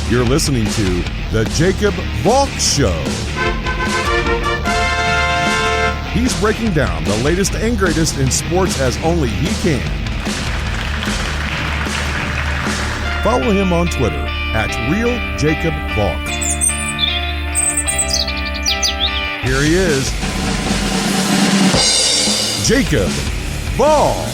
You're listening to The Jacob Valk Show. He's breaking down the latest and greatest in sports as only he can. Follow him on Twitter at RealJacobValk. Here he is, Jacob Valk.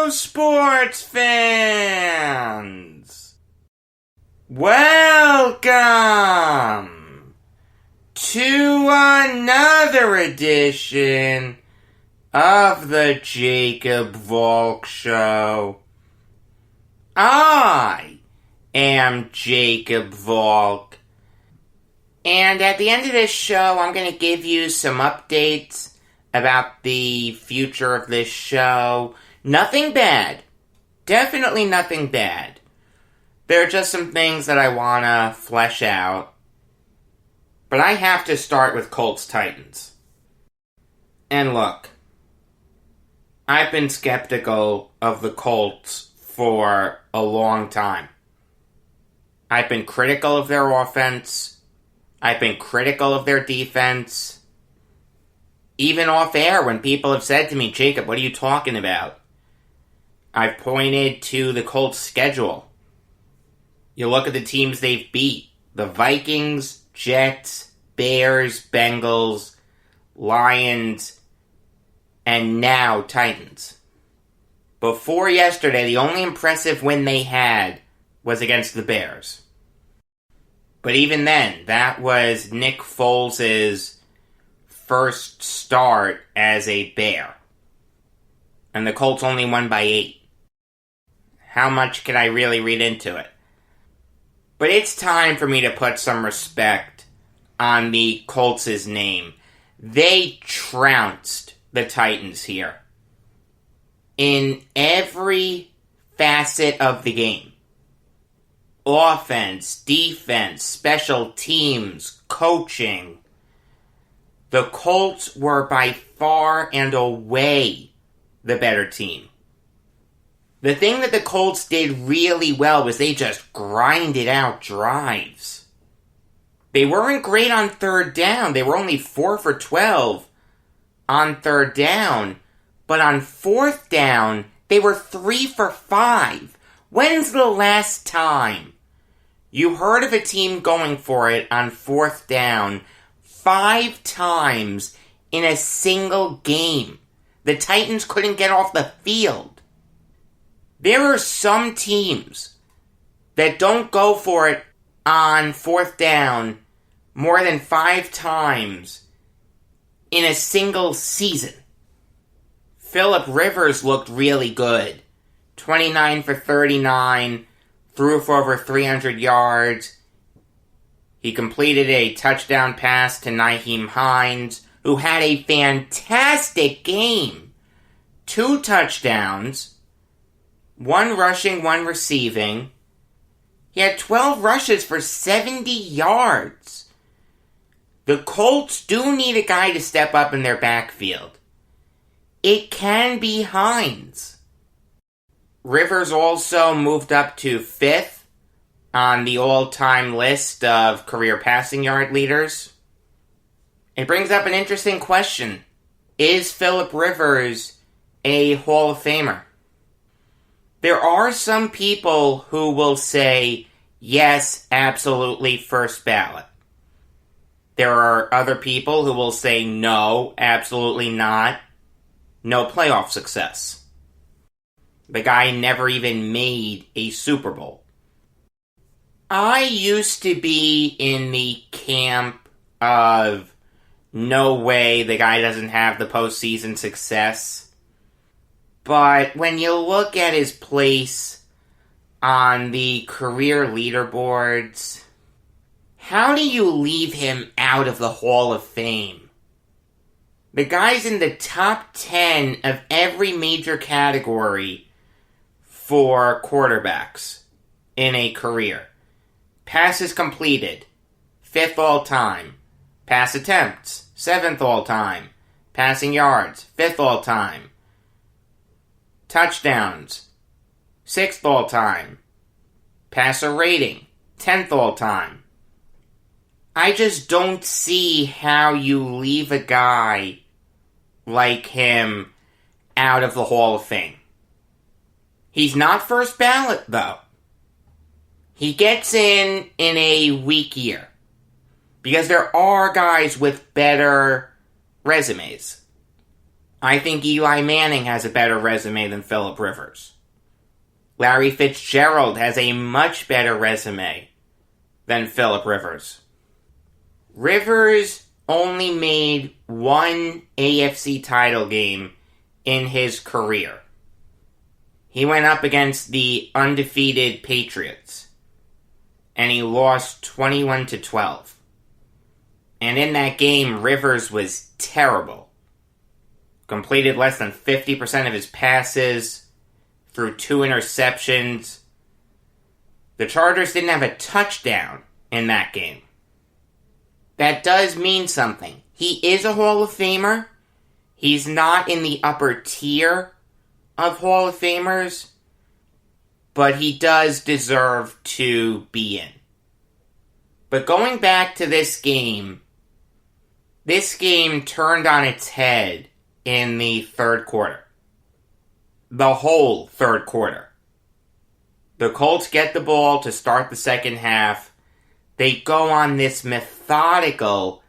Hello, sports fans. Welcome to another edition of the Jacob Valk Show. I am Jacob Valk, and at the end of this show, I'm going to give you some updates about the future of this show. Nothing bad. Definitely nothing bad. There are just some things that I want to flesh out. But I have to start with Colts-Titans. And look, I've been skeptical of the Colts for a long time. I've been critical of their offense. I've been critical of their defense. Even off air when people have said to me, Jacob, what are you talking about? I've pointed to the Colts' schedule. You look at the teams they've beat. The Vikings, Jets, Bears, Bengals, Lions, and now Titans. Before yesterday, the only impressive win they had was against the Bears. But even then, that was Nick Foles' first start as a Bear. And the Colts only won by 8. How much can I really read into it? But it's time for me to put some respect on the Colts' name. They trounced the Titans here. In every facet of the game. Offense, defense, special teams, coaching. The Colts were by far and away the better team. The thing that the Colts did really well was they just grinded out drives. They weren't great on third down. They were only 4 for 12 on third down. But on fourth down, they were 3 for 5. When's the last time you heard of a team going for it on fourth down 5 times in a single game? The Titans couldn't get off the field. There are some teams that don't go for it on fourth down more than 5 times in a single season. Phillip Rivers looked really good. 29 for 39, threw for over 300 yards. He completed a touchdown pass to Nyheim Hines, who had a fantastic game. 2 touchdowns, 1 rushing, 1 receiving. He had 12 rushes for 70 yards. The Colts do need a guy to step up in their backfield. It can be Hines. Rivers also moved up to 5th on the all-time list of career passing yard leaders. It brings up an interesting question. Is Phillip Rivers a Hall of Famer? There are some people who will say, yes, absolutely, first ballot. There are other people who will say, no, absolutely not. No playoff success. The guy never even made a Super Bowl. I used to be in the camp of no way the guy doesn't have the postseason success. But when you look at his place on the career leaderboards, how do you leave him out of the Hall of Fame? The guy's in the top 10 of every major category for quarterbacks in a career. Passes completed, 5th all-time. Pass attempts, 7th all-time. Passing yards, 5th all-time. Touchdowns, 6th all-time. Passer rating, 10th all-time. I just don't see how you leave a guy like him out of the Hall of Fame. He's not first ballot, though. He gets in a weak year. Because there are guys with better resumes. I think Eli Manning has a better resume than Phillip Rivers. Larry Fitzgerald has a much better resume than Phillip Rivers. Rivers only made one AFC title game in his career. He went up against the undefeated Patriots, and he lost 21-12. And in that game, Rivers was terrible. Completed less than 50% of his passes, threw 2 interceptions. The Chargers didn't have a touchdown in that game. That does mean something. He is a Hall of Famer. He's not in the upper tier of Hall of Famers, but he does deserve to be in. But going back to this game turned on its head in the third quarter. The whole third quarter. The Colts get the ball to start the second half. They go on this methodical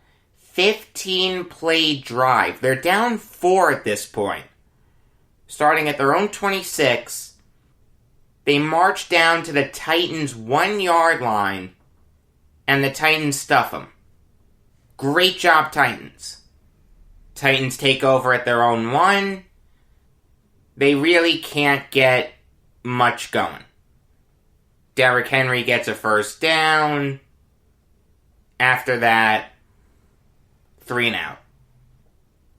15-play drive. They're down 4 at this point. Starting at their own 26, they march down to the Titans' 1-yard line, and the Titans stuff them. Great job, Titans. Titans take over at their own 1. They really can't get much going. Derrick Henry gets a first down. After that, 3 and out.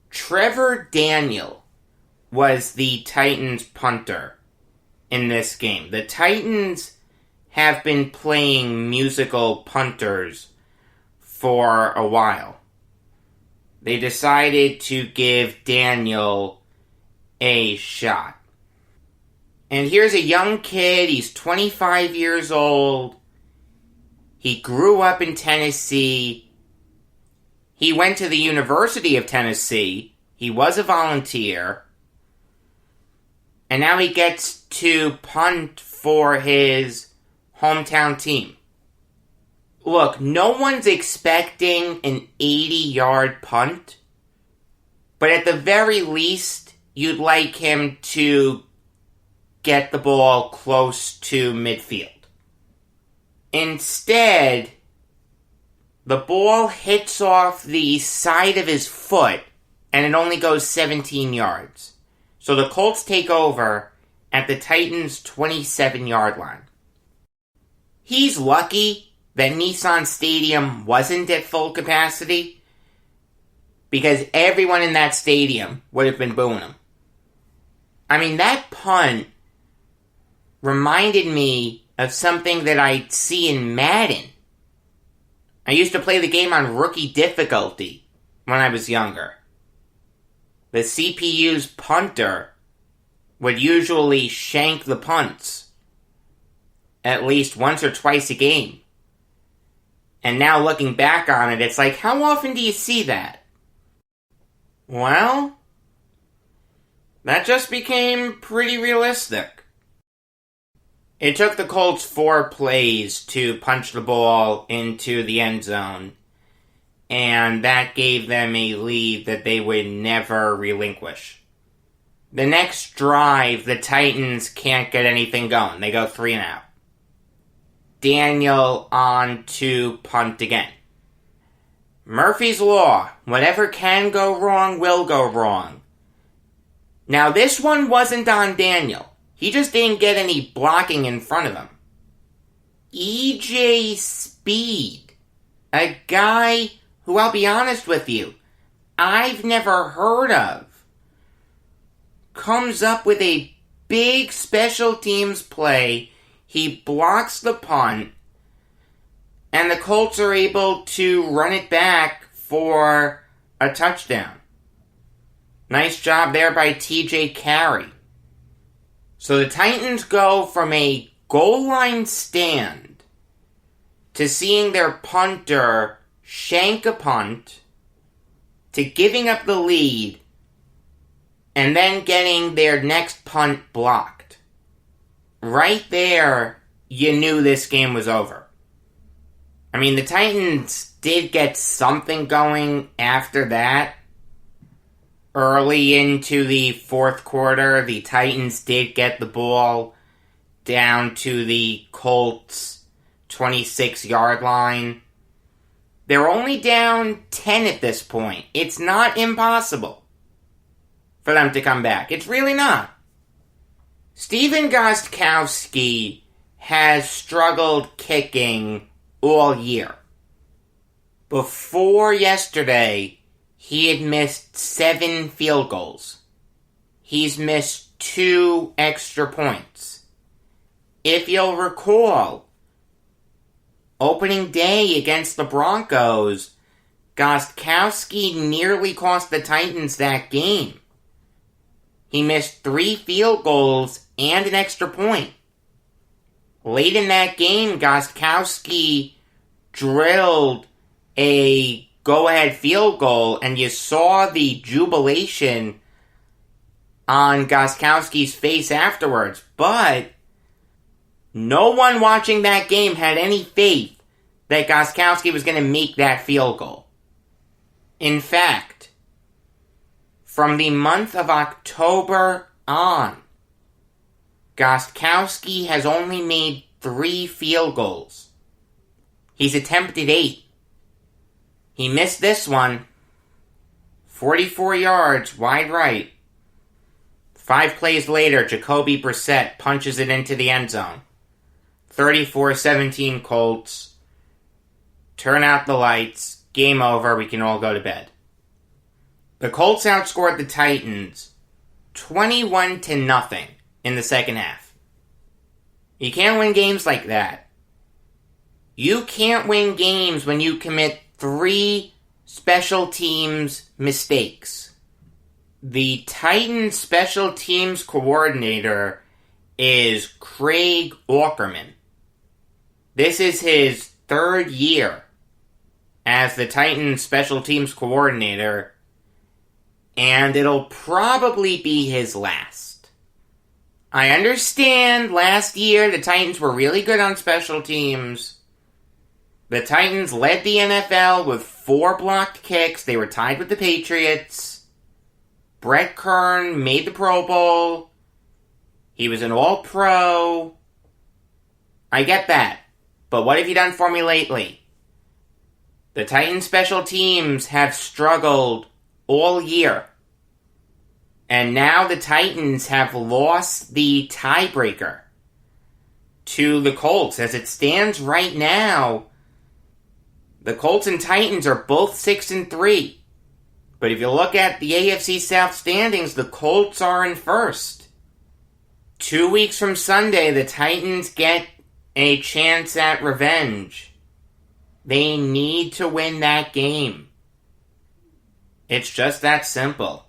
Trevor Daniel was the Titans punter in this game. The Titans have been playing musical punters for a while. They decided to give Daniel a shot. And here's a young kid, he's 25 years old. He grew up in Tennessee. He went to the University of Tennessee. He was a volunteer. And now he gets to punt for his hometown team. Look, no one's expecting an 80-yard punt. But at the very least, you'd like him to get the ball close to midfield. Instead, the ball hits off the side of his foot, and it only goes 17 yards. So the Colts take over at the Titans' 27-yard line. He's lucky that Nissan Stadium wasn't at full capacity, because everyone in that stadium would have been booing him. I mean, that punt reminded me of something that I see in Madden. I used to play the game on rookie difficulty when I was younger. The CPU's punter would usually shank the punts at least once or twice a game. And now looking back on it, it's like, how often do you see that? Well, that just became pretty realistic. It took the Colts 4 plays to punch the ball into the end zone, and that gave them a lead that they would never relinquish. The next drive, the Titans can't get anything going. They go 3 and out. Daniel on to punt again. Murphy's Law. Whatever can go wrong will go wrong. Now, this one wasn't on Daniel. He just didn't get any blocking in front of him. E.J. Speed. A guy who, I'll be honest with you, I've never heard of. Comes up with a big special teams play. He blocks the punt. And the Colts are able to run it back for a touchdown. Nice job there by TJ Carey. So the Titans go from a goal line stand to seeing their punter shank a punt to giving up the lead and then getting their next punt blocked. Right there, you knew this game was over. I mean, the Titans did get something going after that. Early into the fourth quarter, the Titans did get the ball down to the Colts' 26-yard line. They're only down 10 at this point. It's not impossible for them to come back. It's really not. Stephen Gostkowski has struggled kicking all year. Before yesterday, he had missed 7 field goals. He's missed 2 extra points. If you'll recall, opening day against the Broncos, Gostkowski nearly cost the Titans that game. He missed 3 field goals and an extra point. Late in that game, Gostkowski drilled a go-ahead field goal, and you saw the jubilation on Gostkowski's face afterwards. But no one watching that game had any faith that Gostkowski was going to make that field goal. In fact, from the month of October on, Gostkowski has only made 3 field goals. He's attempted 8. He missed this one. 44 yards, wide right. 5 plays later, Jacoby Brissett punches it into the end zone. 34-17 Colts. Turn out the lights. Game over. We can all go to bed. The Colts outscored the Titans 21-0 in the second half. You can't win games like that. You can't win games when you commit 3 special teams mistakes. The Titans special teams coordinator is Craig Aukerman. This is his 3rd year as the Titans special teams coordinator, and it'll probably be his last. I understand last year the Titans were really good on special teams. The Titans led the NFL with 4 blocked kicks. They were tied with the Patriots. Brett Kern made the Pro Bowl. He was an All-Pro. I get that. But what have you done for me lately? The Titans special teams have struggled all year. And now the Titans have lost the tiebreaker to the Colts. As it stands right now, the Colts and Titans are both 6-3. But if you look at the AFC South standings, the Colts are in first. 2 weeks from Sunday, the Titans get a chance at revenge. They need to win that game. It's just that simple.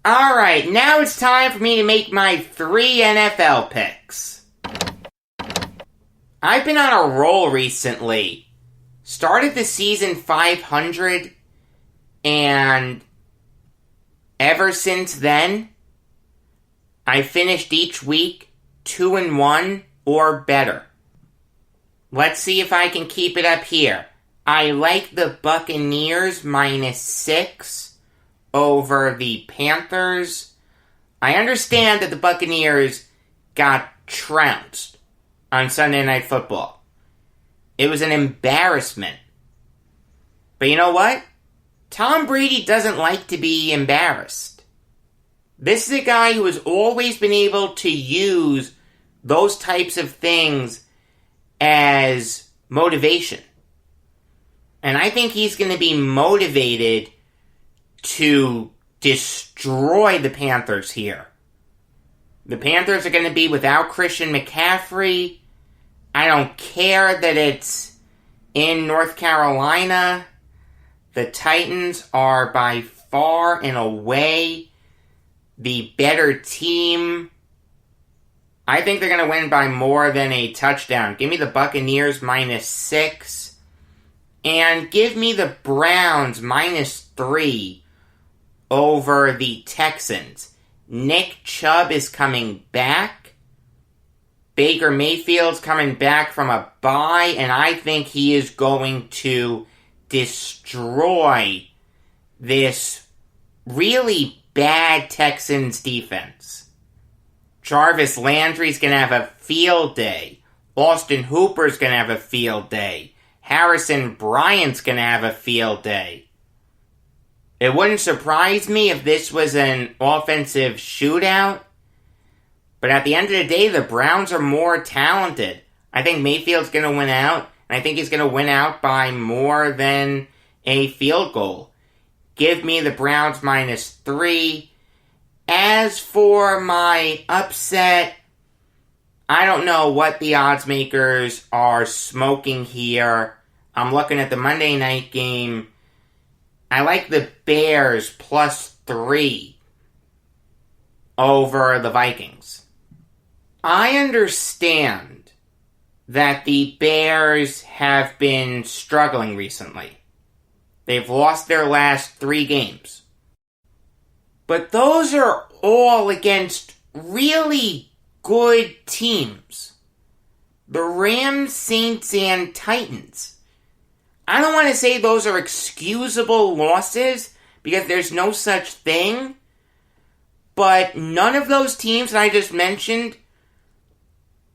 Alright, now it's time for me to make my 3 NFL picks. I've been on a roll recently. Started the season 500, and ever since then, I finished each week 2-1 or better. Let's see if I can keep it up here. I like the Buccaneers -6 over the Panthers. I understand that the Buccaneers got trounced on Sunday Night Football. It was an embarrassment. But you know what? Tom Brady doesn't like to be embarrassed. This is a guy who has always been able to use those types of things as motivation. And I think he's going to be motivated to destroy the Panthers here. The Panthers are going to be without Christian McCaffrey. I don't care that it's in North Carolina. The Titans are by far and away the better team. I think they're going to win by more than a touchdown. Give me the Buccaneers -6. And give me the Browns -3 over the Texans. Nick Chubb is coming back. Baker Mayfield's coming back from a bye, and I think he is going to destroy this really bad Texans defense. Jarvis Landry's going to have a field day. Austin Hooper's going to have a field day. Harrison Bryant's going to have a field day. It wouldn't surprise me if this was an offensive shootout. But at the end of the day, the Browns are more talented. I think Mayfield's going to win out. And I think he's going to win out by more than a field goal. Give me the Browns -3. As for my upset, I don't know what the odds makers are smoking here. I'm looking at the Monday night game. I like the Bears +3 over the Vikings. I understand that the Bears have been struggling recently. They've lost their last 3 games. But those are all against really good teams. The Rams, Saints, and Titans. I don't want to say those are excusable losses, because there's no such thing. But none of those teams that I just mentioned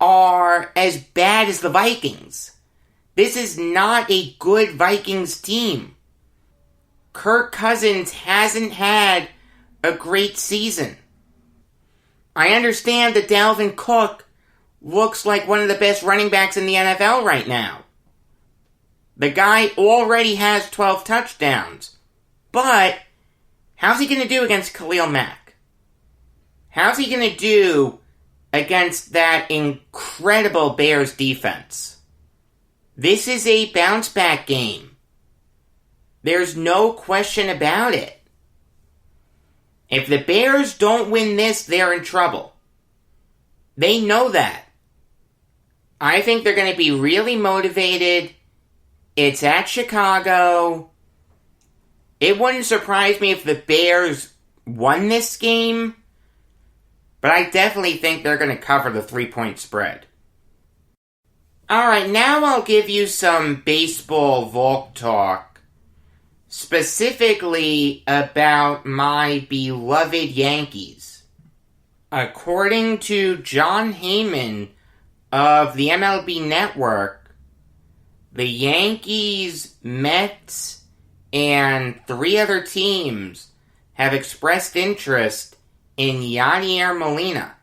are as bad as the Vikings. This is not a good Vikings team. Kirk Cousins hasn't had a great season. I understand that Dalvin Cook looks like one of the best running backs in the NFL right now. The guy already has 12 touchdowns. But how's he going to do against Khalil Mack? How's he going to do against that incredible Bears defense? This is a bounce-back game. There's no question about it. If the Bears don't win this, they're in trouble. They know that. I think they're going to be really motivated. It's at Chicago. It wouldn't surprise me if the Bears won this game, but I definitely think they're going to cover the 3-point spread. Alright, now I'll give you some baseball Valk talk, specifically about my beloved Yankees. According to John Heyman of the MLB Network, the Yankees, Mets, and 3 other teams have expressed interest in Yadier Molina.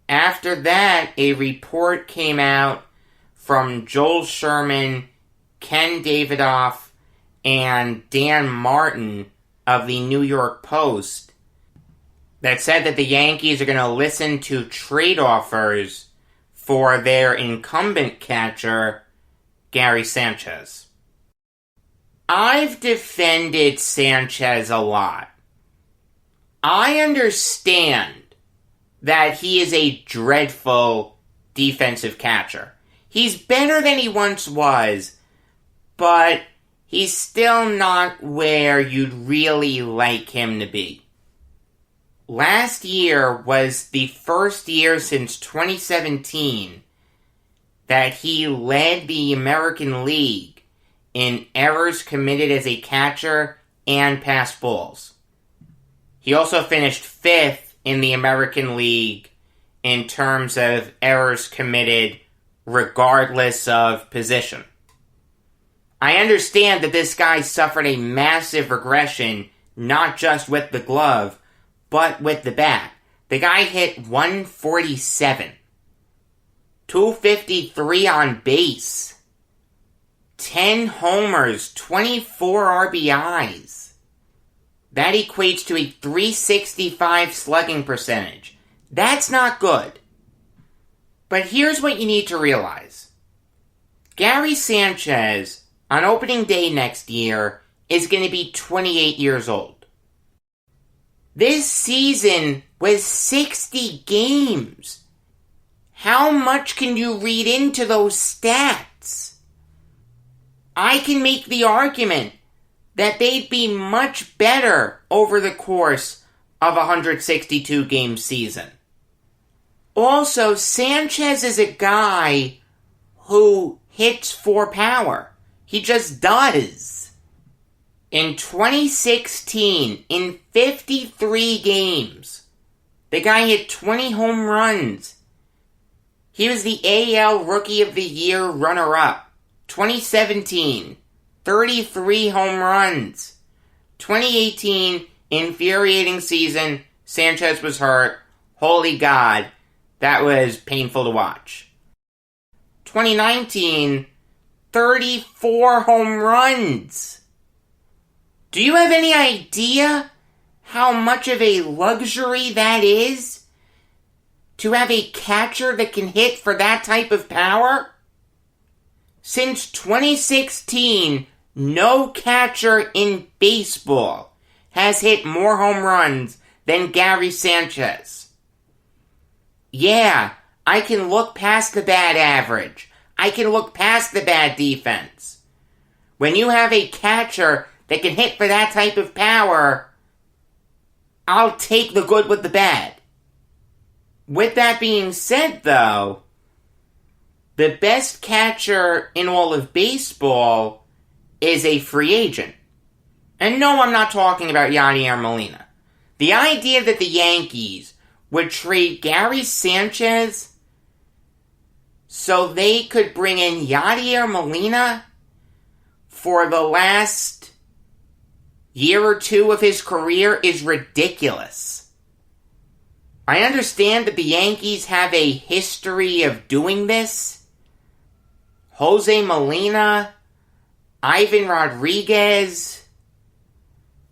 After that, a report came out from Joel Sherman, Ken Davidoff, and Dan Martin of the New York Post that said that the Yankees are going to listen to trade offers for their incumbent catcher, Gary Sanchez. I've defended Sanchez a lot. I understand that he is a dreadful defensive catcher. He's better than he once was, but he's still not where you'd really like him to be. Last year was the first year since 2017 that he led the American League in errors committed as a catcher and pass balls. He also finished 5th in the American League in terms of errors committed regardless of position. I understand that this guy suffered a massive regression, not just with the glove, but with the bat. The guy hit 147. 253 on base. 10 homers, 24 RBIs. That equates to a .365 slugging percentage. That's not good. But here's what you need to realize. Gary Sanchez, on opening day next year, is going to be 28 years old. This season was 60 games. How much can you read into those stats? I can make the argument that they'd be much better over the course of a 162-game season. Also, Sanchez is a guy who hits for power. He just does. In 2016, in 53 games, the guy hit 20 home runs. He was the AL Rookie of the Year runner-up. 2017, 33 home runs. 2018, infuriating season. Sanchez was hurt. Holy God, that was painful to watch. 2019, 34 home runs. Do you have any idea how much of a luxury that is? To have a catcher that can hit for that type of power? Since 2016, no catcher in baseball has hit more home runs than Gary Sanchez. Yeah, I can look past the bad average. I can look past the bad defense. When you have a catcher that can hit for that type of power, I'll take the good with the bad. With that being said, though, the best catcher in all of baseball is a free agent. And no, I'm not talking about Yadier Molina. The idea that the Yankees would trade Gary Sanchez so they could bring in Yadier Molina for the last year or two of his career is ridiculous. I understand that the Yankees have a history of doing this. Jose Molina, Ivan Rodriguez,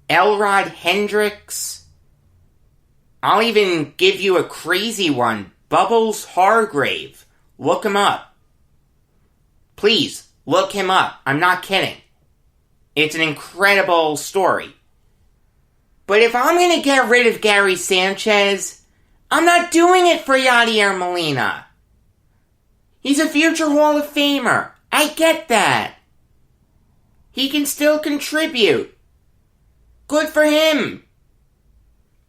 Elrod Hendricks. I'll even give you a crazy one. Bubbles Hargrave. Look him up. Please, look him up. I'm not kidding. It's an incredible story. But if I'm going to get rid of Gary Sanchez, I'm not doing it for Yadier Molina. He's a future Hall of Famer. I get that. He can still contribute. Good for him.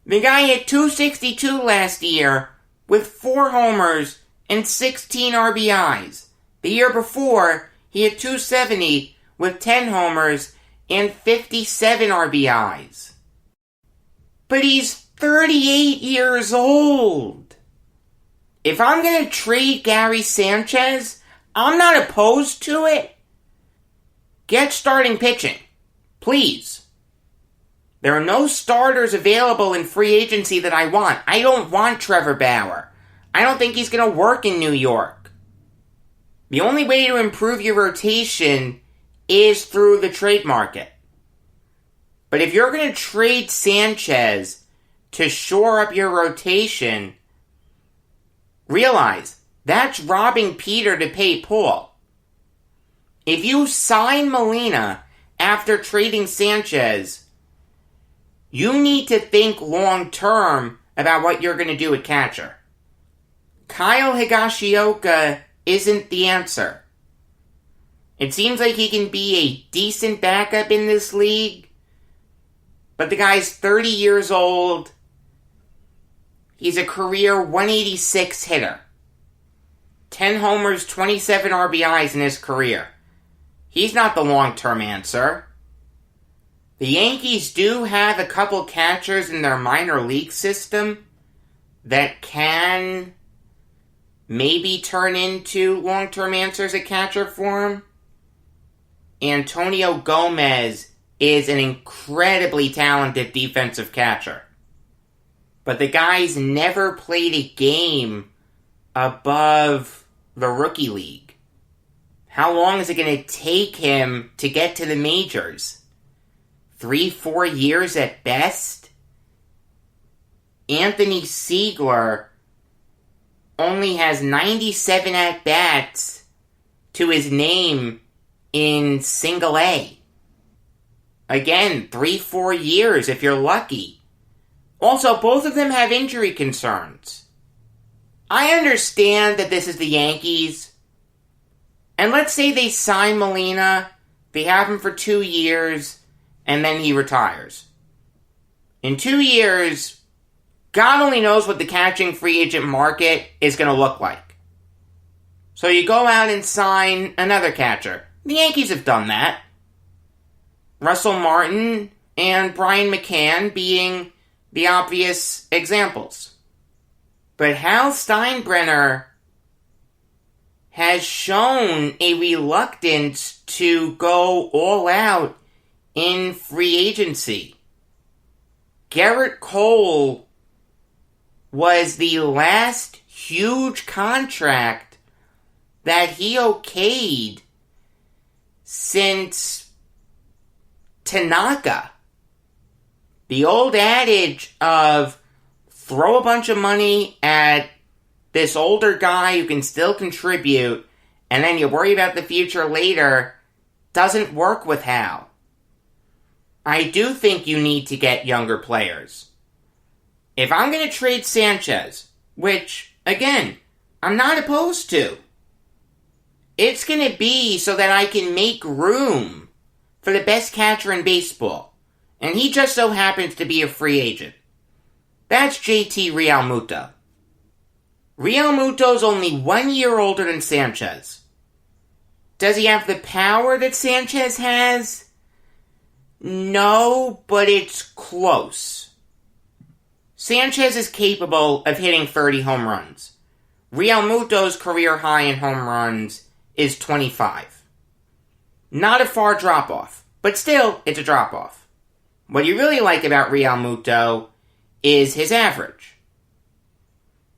The guy hit .262 last year with 4 homers and 16 RBIs. The year before, he hit .270 with 10 homers and 57 RBIs. But he's 38 years old. If I'm going to trade Gary Sanchez, I'm not opposed to it. Get starting pitching. Please. There are no starters available in free agency that I want. I don't want Trevor Bauer. I don't think he's going to work in New York. The only way to improve your rotation is through the trade market. But if you're going to trade Sanchez to shore up your rotation, realize that's robbing Peter to pay Paul. If you sign Molina after trading Sanchez, you need to think long-term about what you're going to do at catcher. Kyle Higashioka isn't the answer. It seems like he can be a decent backup in this league, but the guy's 30 years old. He's a career 186 hitter. 10 homers, 27 RBIs in his career. He's not the long-term answer. The Yankees do have a couple catchers in their minor league system that can maybe turn into long-term answers at catcher for him. Antonio Gomez is an incredibly talented defensive catcher. But the guy's never played a game above the rookie league. How long is it going to take him to get to the majors? 3-4 years at best? Anthony Siegler only has 97 at-bats to his name in single A. Again, 3-4 years if you're lucky. Also, both of them have injury concerns. I understand that this is the Yankees. And let's say they sign Molina, they have him for 2 years, and then he retires. In 2 years, God only knows what the catching free agent market is going to look like. So you go out and sign another catcher. The Yankees have done that. Russell Martin and Brian McCann being the obvious examples. But Hal Steinbrenner has shown a reluctance to go all out in free agency. Garrett Cole was the last huge contract that he okayed since Tanaka. The old adage of throw a bunch of money at this older guy who can still contribute, and then you worry about the future later, doesn't work with Hal. I do think you need to get younger players. If I'm going to trade Sanchez, which, again, I'm not opposed to, it's going to be so that I can make room for the best catcher in baseball. And he just so happens to be a free agent. That's JT Realmuto. Realmuto's only 1 year older than Sanchez. Does he have the power that Sanchez has? No, but it's close. Sanchez is capable of hitting 30 home runs. Realmuto's career high in home runs is 25. Not a far drop-off, but still, it's a drop-off. What you really like about Realmuto is his average.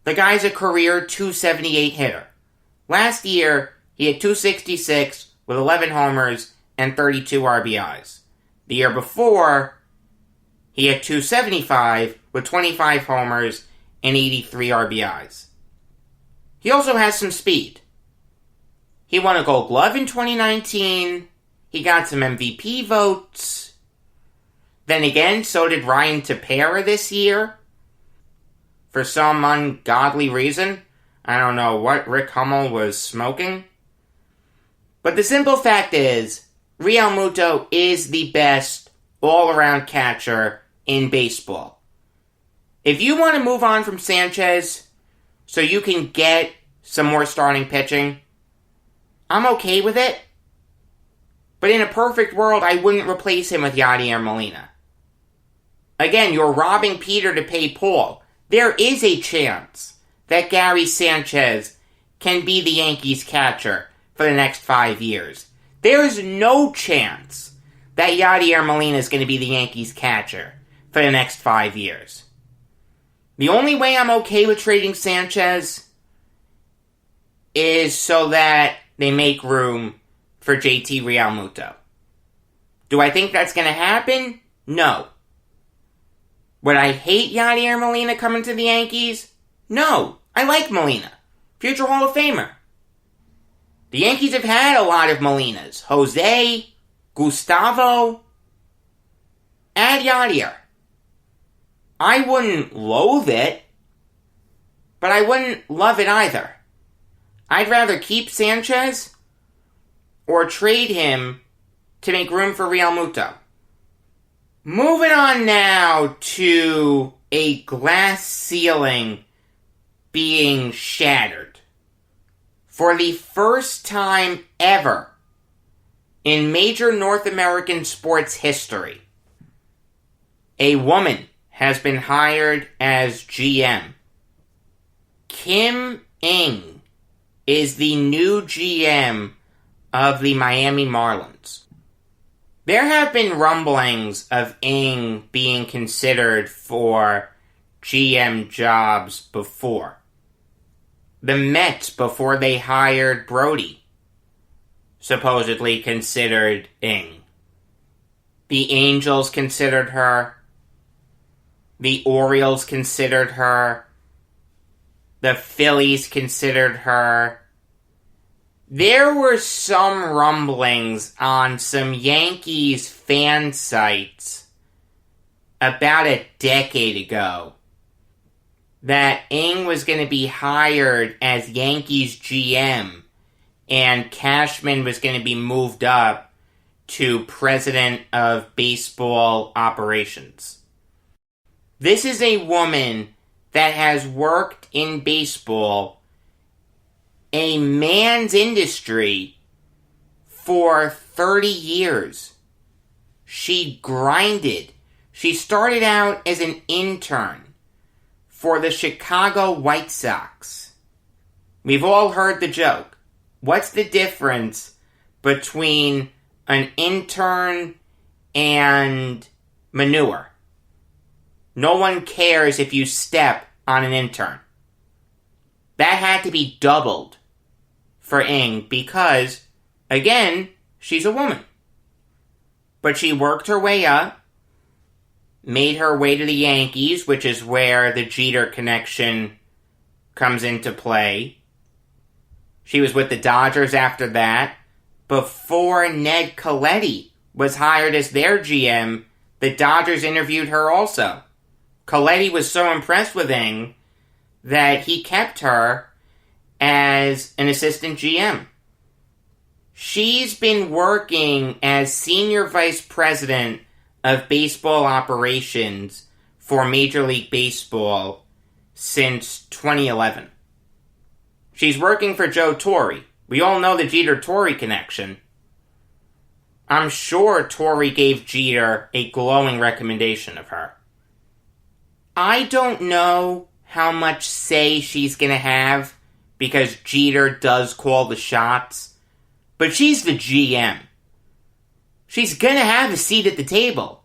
The guy's a career .278 hitter. Last year, he had .266 with 11 homers and 32 RBIs. The year before, he had .275 with 25 homers and 83 RBIs. He also has some speed. He won a Gold Glove in 2019. He got some MVP votes. Then again, so did Ryan Tepera this year. For some ungodly reason. I don't know what Rick Hummel was smoking. But the simple fact is, Realmuto is the best all-around catcher in baseball. If you want to move on from Sanchez so you can get some more starting pitching, I'm okay with it. But in a perfect world, I wouldn't replace him with Yadier Molina. Again, you're robbing Peter to pay Paul. There is a chance that Gary Sanchez can be the Yankees catcher for the next 5 years. There is no chance that Yadier Molina is going to be the Yankees catcher for the next 5 years. The only way I'm okay with trading Sanchez is so that they make room for JT Realmuto. Do I think that's going to happen? No. Would I hate Yadier Molina coming to the Yankees? No. I like Molina. Future Hall of Famer. The Yankees have had a lot of Molinas. Jose, Gustavo, add Yadier. I wouldn't loathe it, but I wouldn't love it either. I'd rather keep Sanchez or trade him to make room for Realmuto. Moving on now to a glass ceiling being shattered. For the first time ever in major North American sports history, a woman has been hired as GM. Kim Ng is the new GM of the Miami Marlins. There have been rumblings of Ng being considered for GM jobs before. The Mets, before they hired Brody, supposedly considered Ng. The Angels considered her. The Orioles considered her. The Phillies considered her. There were some rumblings on some Yankees fan sites about a decade ago that Ng was going to be hired as Yankees GM and Cashman was going to be moved up to president of baseball operations. This is a woman that has worked in baseball, a man's industry, for 30 years. She grinded. She started out as an intern for the Chicago White Sox. We've all heard the joke. What's the difference between an intern and manure? No one cares if you step on an intern. That had to be doubled for Ng because, again, she's a woman. But she worked her way up, made her way to the Yankees, which is where the Jeter connection comes into play. She was with the Dodgers after that. Before Ned Colletti was hired as their GM, the Dodgers interviewed her also. Colletti was so impressed with Ng that he kept her as an assistant GM. She's been working as senior vice president of baseball operations for Major League Baseball since 2011. She's working for Joe Torre. We all know the Jeter-Torre connection. I'm sure Torre gave Jeter a glowing recommendation of her. I don't know how much say she's going to have because Jeter does call the shots, but she's the GM. She's going to have a seat at the table.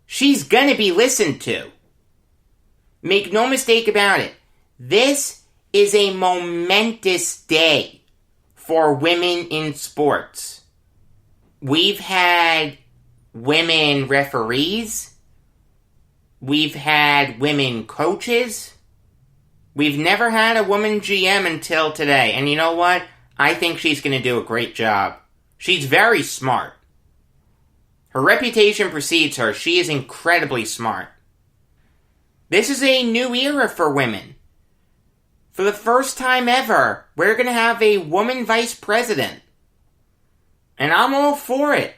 She's going to be listened to. Make no mistake about it. This is a momentous day for women in sports. We've had women referees. We've had women coaches. We've never had a woman GM until today. And you know what? I think she's going to do a great job. She's very smart. Her reputation precedes her. She is incredibly smart. This is a new era for women. For the first time ever, we're going to have a woman vice president. And I'm all for it.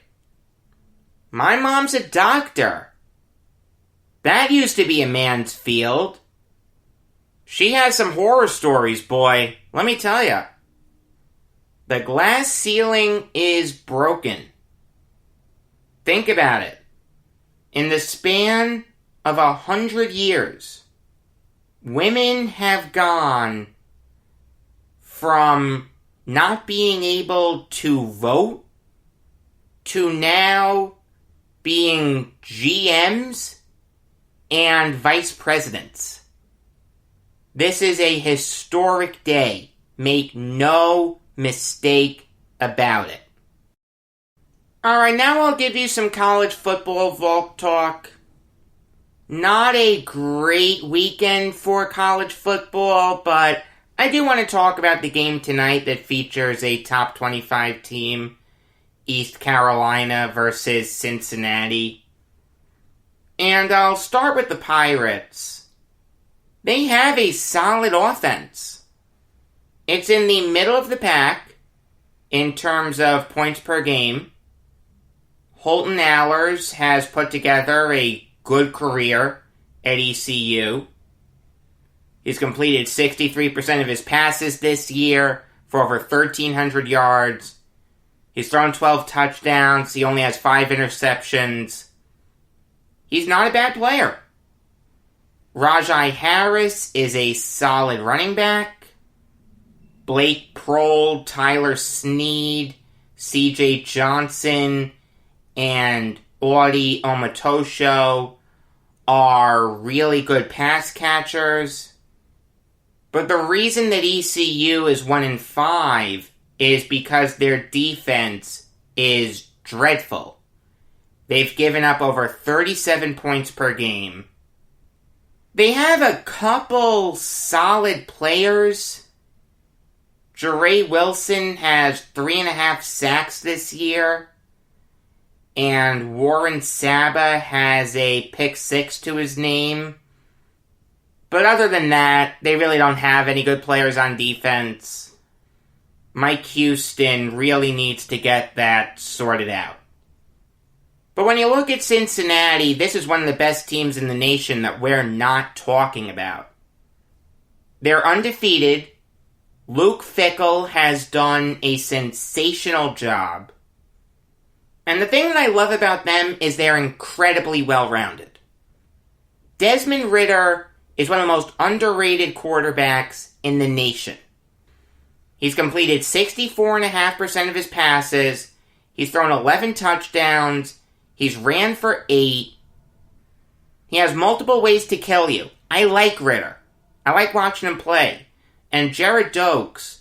My mom's a doctor. That used to be a man's field. She has some horror stories, boy. Let me tell ya. The glass ceiling is broken. Think about it. In the span of 100 years, women have gone from not being able to vote to now being GMs and vice presidents. This is a historic day. Make no mistake about it. Alright, now I'll give you some college football Valk talk. Not a great weekend for college football, but I do want to talk about the game tonight that features a top 25 team, East Carolina versus Cincinnati. And I'll start with the Pirates. They have a solid offense. It's in the middle of the pack in terms of points per game. Holton Ahlers has put together a good career at ECU. He's completed 63% of his passes this year for over 1,300 yards. He's thrown 12 touchdowns. He only has 5 interceptions. He's not a bad player. Rajai Harris is a solid running back. Blake Prohl, Tyler Snead, CJ Johnson, and Audie Omatosho are really good pass catchers. But the reason that ECU is 1-5 is because their defense is dreadful. They've given up over 37 points per game. They have a couple solid players. Jarrell Wilson has 3.5 sacks this year, and Warren Sabb has a pick 6 to his name. But other than that, they really don't have any good players on defense. Mike Houston really needs to get that sorted out. But when you look at Cincinnati, this is one of the best teams in the nation that we're not talking about. They're undefeated. Luke Fickell has done a sensational job. And the thing that I love about them is they're incredibly well-rounded. Desmond Ridder is one of the most underrated quarterbacks in the nation. He's completed 64.5% of his passes. He's thrown 11 touchdowns. He's ran for 8. He has multiple ways to kill you. I like Ridder. I like watching him play. And Jared Dokes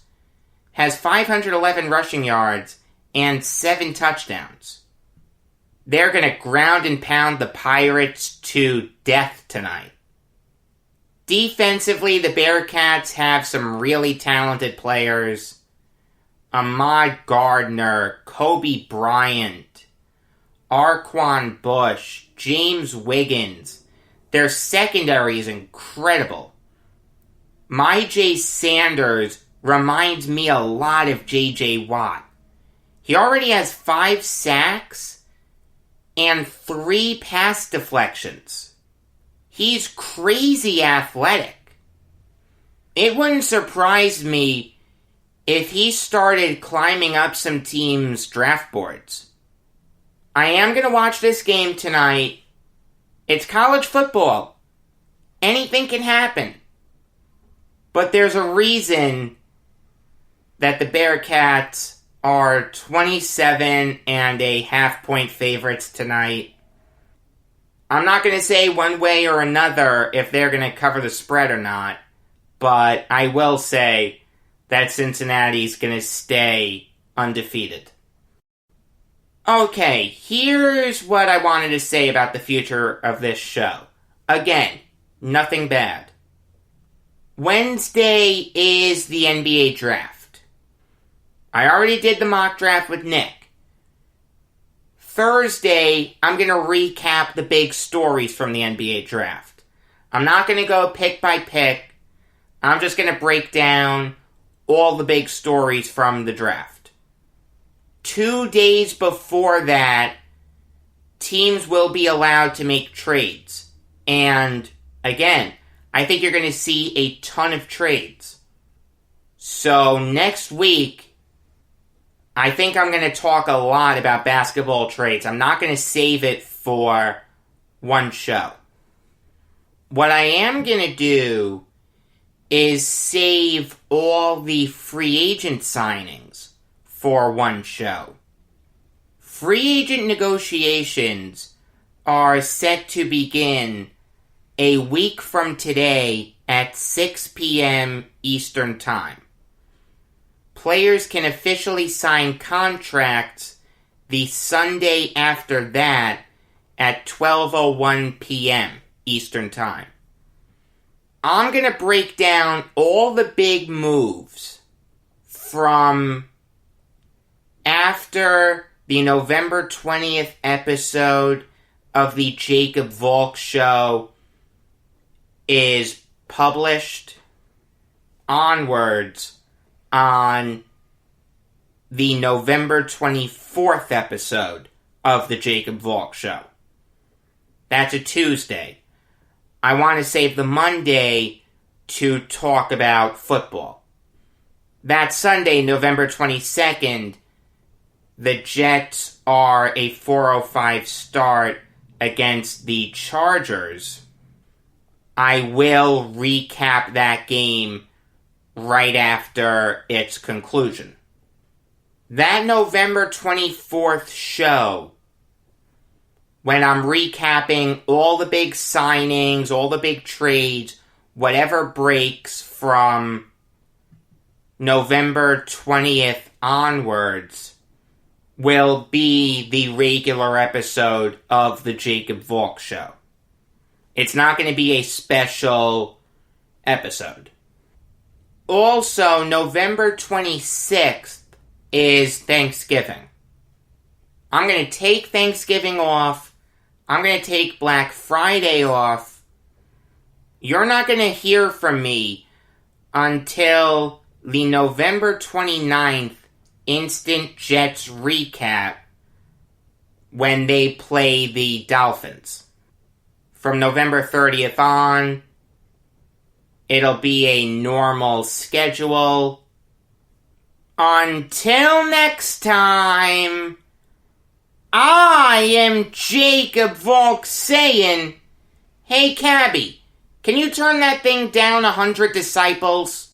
has 511 rushing yards and 7 touchdowns. They're going to ground and pound the Pirates to death tonight. Defensively, the Bearcats have some really talented players. Ahmad Gardner, Kobe Bryant, Arquan Bush, James Wiggins. Their secondary is incredible. Myjai Sanders reminds me a lot of J.J. Watt. He already has 5 sacks and 3 pass deflections. He's crazy athletic. It wouldn't surprise me if he started climbing up some teams' draft boards. I am going to watch this game tonight. It's college football. Anything can happen. But there's a reason that the Bearcats are 27.5 point favorites tonight. I'm not going to say one way or another if they're going to cover the spread or not, but I will say that Cincinnati's going to stay undefeated. Okay, here's what I wanted to say about the future of this show. Again, nothing bad. Wednesday is the NBA draft. I already did the mock draft with Nick. Thursday, I'm going to recap the big stories from the NBA draft. I'm not going to go pick by pick. I'm just going to break down all the big stories from the draft. 2 days before that, teams will be allowed to make trades. And, again, I think you're going to see a ton of trades. So, next week, I think I'm going to talk a lot about basketball trades. I'm not going to save it for one show. What I am going to do is save all the free agent signings for one show. Free agent negotiations are set to begin a week from today at 6 p.m. Eastern Time. Players can officially sign contracts the Sunday after that at 12:01 p.m. Eastern Time. I'm going to break down all the big moves from after the November 20th episode of the Jacob Valk Show is published onwards on the November 24th episode of the Jacob Valk Show. That's a Tuesday. I want to save the Monday to talk about football. That Sunday, November 22nd, the Jets are a 4:05 start against the Chargers. I will recap that game right after its conclusion. That November 24th show, when I'm recapping all the big signings, all the big trades, whatever breaks from November 20th onwards, will be the regular episode of the Jacob Valk Show. It's not going to be a special episode. also, November 26th is Thanksgiving. I'm going to take Thanksgiving off. I'm going to take Black Friday off. You're not going to hear from me until the November 29th Instant Jets recap when they play the Dolphins. From November 30th on, it'll be a normal schedule. Until next time, I am Jacob Valk saying, hey, Cabby, can you turn that thing down 100 disciples?